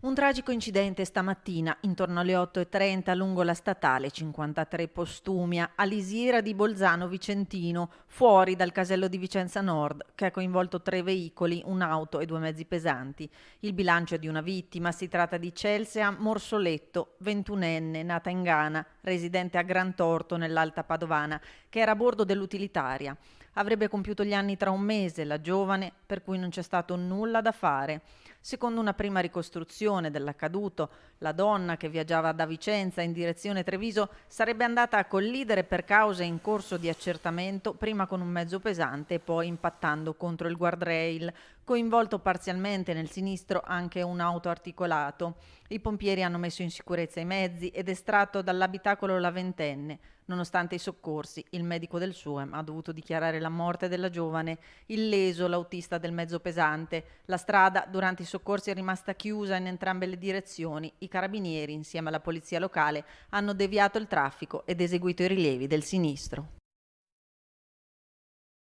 Un tragico incidente stamattina intorno alle 8:30 lungo la statale 53 Postumia a Lisiera di Bolzano Vicentino, fuori dal casello di Vicenza Nord, che ha coinvolto 3 veicoli, un'auto e 2 mezzi pesanti. Il bilancio è di una vittima, si tratta di Chelsea Morsoletto, 21enne, nata in Ghana, residente a Grantorto nell'Alta Padovana, che era a bordo dell'utilitaria. Avrebbe compiuto gli anni tra un mese, la giovane, per cui non c'è stato nulla da fare. Secondo una prima ricostruzione dell'accaduto, la donna che viaggiava da Vicenza in direzione Treviso sarebbe andata a collidere per cause in corso di accertamento, prima con un mezzo pesante e poi impattando contro il guardrail, coinvolto parzialmente nel sinistro anche un auto articolato. I pompieri hanno messo in sicurezza i mezzi ed estratto dall'abitacolo la ventenne. Nonostante i soccorsi, il medico del SUEM ha dovuto dichiarare la morte della giovane, illeso l'autista del mezzo pesante. La strada durante i soccorsi è rimasta chiusa in entrambe le direzioni. I carabinieri, insieme alla polizia locale, hanno deviato il traffico ed eseguito i rilievi del sinistro.